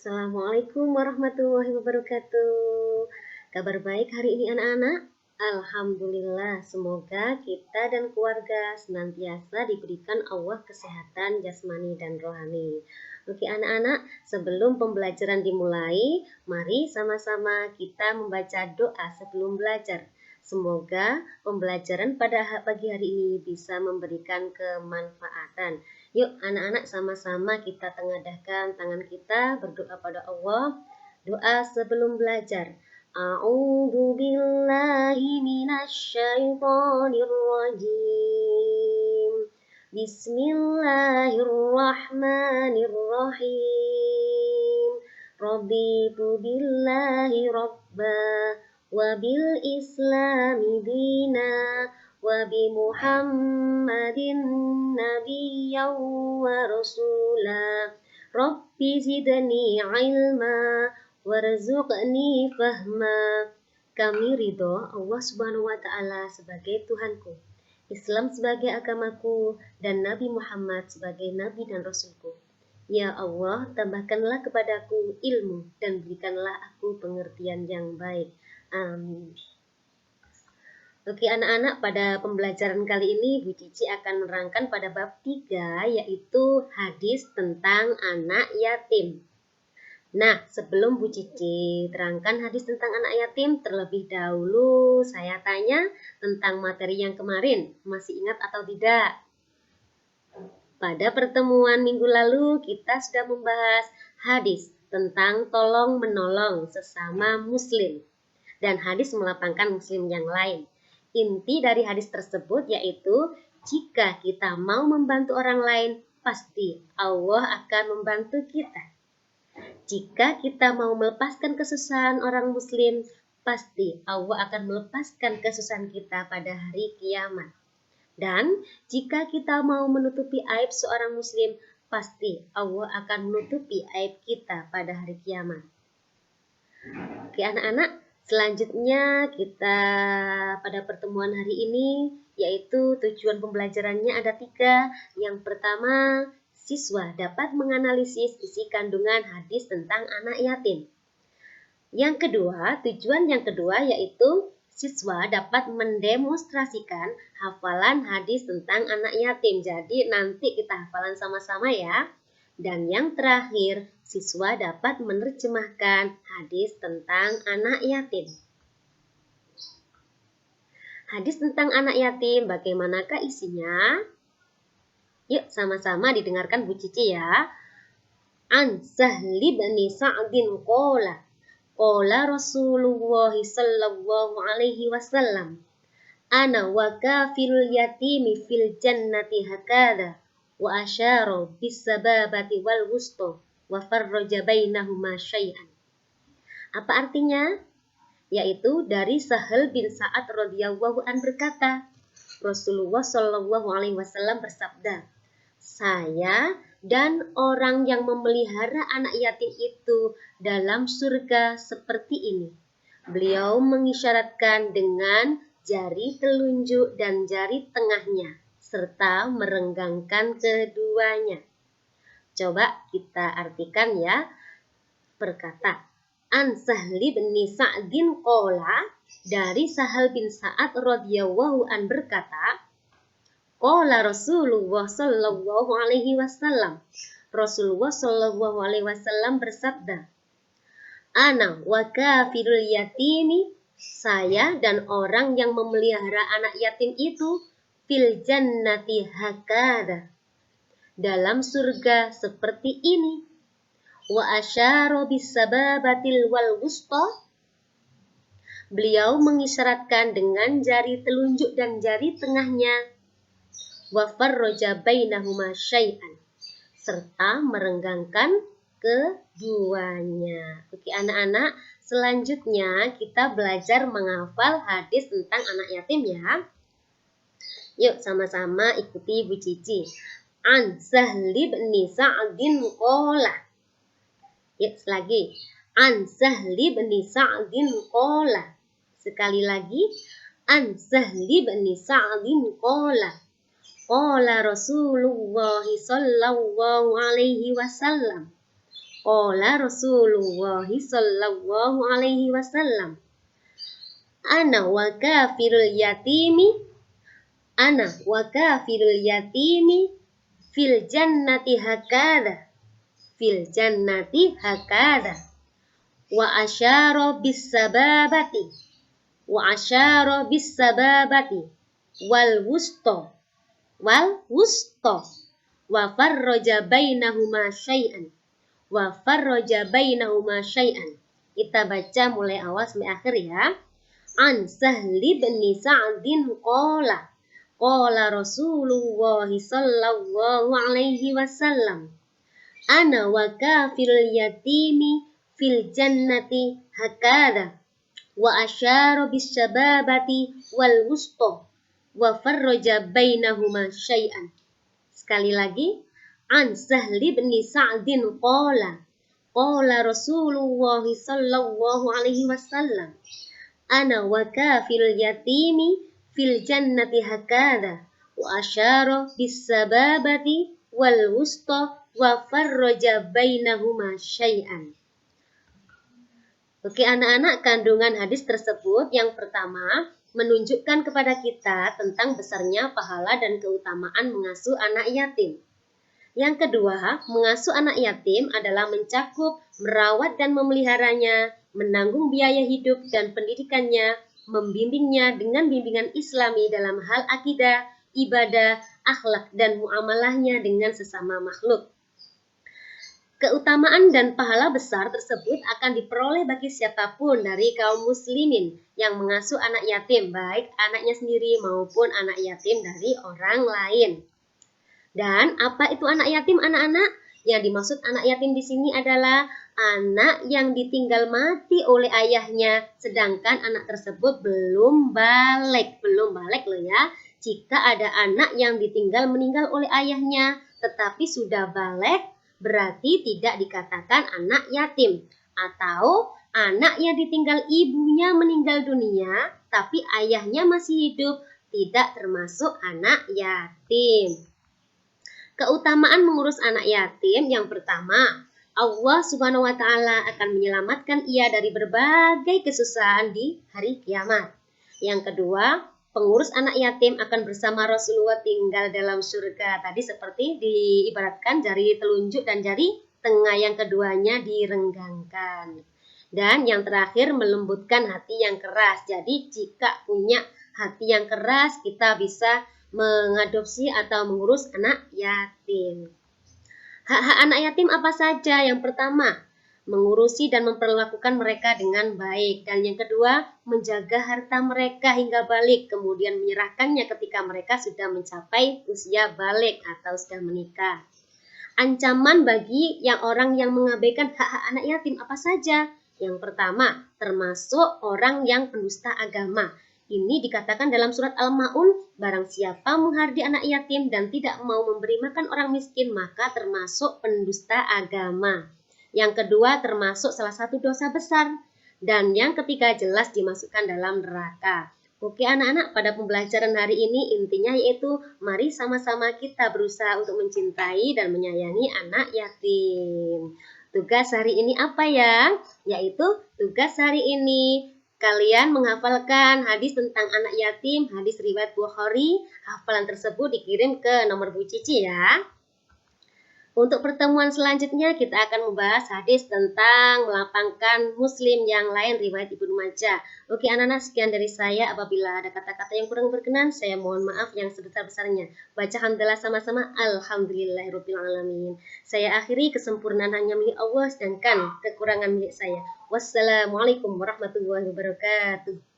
Assalamualaikum warahmatullahi wabarakatuh. Kabar baik hari ini anak-anak? Alhamdulillah, semoga kita dan keluarga senantiasa diberikan Allah kesehatan jasmani dan rohani. Oke anak-anak, sebelum pembelajaran dimulai, mari sama-sama kita membaca doa sebelum belajar. Semoga pembelajaran pada pagi hari ini bisa memberikan kemanfaatan. Yuk anak-anak sama-sama kita tengadahkan tangan kita berdoa pada Allah. Doa sebelum belajar. A'udzu billahi minasyaitonir rajim. Bismillahirrahmanirrahim. Raditu billahi rabba wa bil islami dina wa bi Muhammadin nabiyyan wa rasula. Rabbi zidni ilma warzuqni fahma. Kami ridho Allah Subhanahu wa taala sebagai Tuhanku, Islam sebagai agamaku, dan Nabi Muhammad sebagai nabi dan rasulku. Ya Allah, tambahkanlah kepadaku ilmu dan berikanlah aku pengertian yang baik. Amin. Oke anak-anak, pada pembelajaran kali ini Bu Cici akan menerangkan pada bab 3, yaitu hadis tentang anak yatim. Nah, sebelum Bu Cici terangkan hadis tentang anak yatim, terlebih dahulu saya tanya tentang materi yang kemarin. Masih ingat atau tidak? Pada pertemuan minggu lalu kita sudah membahas hadis tentang tolong menolong sesama muslim dan hadis melapangkan muslim yang lain. Inti dari hadis tersebut yaitu jika kita mau membantu orang lain, pasti Allah akan membantu kita. Jika kita mau melepaskan kesusahan orang muslim, pasti Allah akan melepaskan kesusahan kita pada hari kiamat. Dan jika kita mau menutupi aib seorang muslim, pasti Allah akan menutupi aib kita pada hari kiamat. Oke anak-anak, selanjutnya kita pada pertemuan hari ini, yaitu tujuan pembelajarannya ada 3. Yang pertama, siswa dapat menganalisis isi kandungan hadis tentang anak yatim. Yang kedua, tujuan yang kedua yaitu siswa dapat mendemonstrasikan hafalan hadis tentang anak yatim. Jadi nanti kita hafalan sama-sama ya. Dan yang terakhir, siswa dapat menerjemahkan hadis tentang anak yatim. Hadis tentang anak yatim, bagaimanakah isinya? Yuk sama-sama didengarkan Bu Cici ya. An Sahli bin Sa'din qala Rasulullah sallallahu alaihi wasallam, ana wa kafilul yatimi fil jannati hakadha wa asyara bis sababati wal wusta wa farraja bainahuma syai'an. Apa artinya? Yaitu dari Sahal bin Sa'ad radhiyallahu an berkata, Rasulullah sallallahu alaihi wasallam bersabda, saya dan orang yang memelihara anak yatim itu dalam surga seperti ini. Beliau mengisyaratkan dengan jari telunjuk dan jari tengahnya, serta merenggangkan keduanya. Coba kita artikan ya. Berkata, An Sahli bin Sa'din qala, dari Sahal bin Sa'ad radhiyallahu an berkata, qala Rasulullah sallallahu alaihi wasallam, Rasulullah sallallahu alaihi wasallam bersabda, ana wa kafirul yatimi, saya dan orang yang memelihara anak yatim itu fil jannati hakada, dalam surga seperti ini. Wa asyara bis sababatil wal wusta, beliau mengisyaratkan dengan jari telunjuk dan jari tengahnya, wa farraja bainahuma syai'an, serta merenggangkan keduanya. Oke anak-anak, selanjutnya kita belajar menghafal hadis tentang anak yatim ya. Yuk sama-sama ikuti Bu Cici. An Sahli bin Sa'din qala. Yuk lagi. An Sahli bin Sa'din qala. Sekali lagi. An Sahli bin Sa'din qala. Qala Rasulullah sallallahu alaihi wasallam, Qala Rasulullah sallallahu alaihi wasallam, ana wa kafirul yatimi ana wa kafirul yatimi fil jannati hakada wa asyara bis sababati wal wusta wa farraja bainahuma syai'an. Kita baca mulai awal sampai akhir ya. An Sahli bin Sa'din qala Rasulullah sallallahu alaihi wasallam, ana wa kafirul yatimi fil jannati hakada wa asyara bis sababati wal wusta wa farraja bainahuma syai'an. Sekali lagi, an Sahli bin Sa'din qala Rasulullah sallallahu alaihi wasallam, ana wa kafirul yatimi fil jannati hakada wa asyara bis sababati wal wusta wa farraja bainahuma syai'an. Oke anak-anak, kandungan hadis tersebut yang pertama menunjukkan kepada kita tentang besarnya pahala dan keutamaan mengasuh anak yatim. Yang kedua, mengasuh anak yatim adalah mencakup merawat dan memeliharanya, menanggung biaya hidup dan pendidikannya, membimbingnya dengan bimbingan Islami dalam hal akidah, ibadah, akhlak, dan muamalahnya dengan sesama makhluk. Keutamaan dan pahala besar tersebut akan diperoleh bagi siapapun dari kaum muslimin yang mengasuh anak yatim, baik anaknya sendiri maupun anak yatim dari orang lain. Dan apa itu anak yatim, anak-anak? Yang dimaksud anak yatim di sini adalah anak yang ditinggal mati oleh ayahnya, sedangkan anak tersebut belum balik loh ya. Jika ada anak yang meninggal oleh ayahnya, tetapi sudah balik, berarti tidak dikatakan anak yatim. Atau anak yang ditinggal ibunya meninggal dunia, tapi ayahnya masih hidup, tidak termasuk anak yatim. Keutamaan mengurus anak yatim yang pertama, Allah Subhanahu wa Ta'ala akan menyelamatkan ia dari berbagai kesusahan di hari kiamat. Yang kedua, pengurus anak yatim akan bersama Rasulullah tinggal dalam surga. Tadi seperti diibaratkan jari telunjuk dan jari tengah yang keduanya direnggangkan. Dan yang terakhir, melembutkan hati yang keras. Jadi jika punya hati yang keras, kita bisa mengadopsi atau mengurus anak yatim. Hak-hak anak yatim apa saja? Yang pertama, mengurusi dan memperlakukan mereka dengan baik. Dan yang kedua, menjaga harta mereka hingga balik, kemudian menyerahkannya ketika mereka sudah mencapai usia balik atau sudah menikah. Ancaman bagi orang yang mengabaikan hak-hak anak yatim apa saja? Yang pertama, termasuk orang yang pendusta agama. Ini dikatakan dalam surat Al-Ma'un, barang siapa menghardi anak yatim dan tidak mau memberi makan orang miskin, maka termasuk pendusta agama. Yang kedua, termasuk salah satu dosa besar. Dan yang ketiga, jelas dimasukkan dalam neraka. Oke anak-anak, pada pembelajaran hari ini intinya yaitu mari sama-sama kita berusaha untuk mencintai dan menyayangi anak yatim. Tugas hari ini apa ya? Yaitu tugas hari ini kalian menghafalkan hadis tentang anak yatim, hadis riwayat Bukhari. Hafalan tersebut dikirim ke nomor Bu Cici ya. Untuk pertemuan selanjutnya kita akan membahas hadis tentang melapangkan muslim yang lain riwayat Ibnu Majah. Oke anak-anak, sekian dari saya. Apabila ada kata-kata yang kurang berkenan, saya mohon maaf yang sebesar-besarnya. Baca hamdalah sama-sama. Alhamdulillahirrahmanirrahim. Saya akhiri, kesempurnaan hanya milik Allah, sedangkan kekurangan milik saya. Wassalamualaikum warahmatullahi wabarakatuh.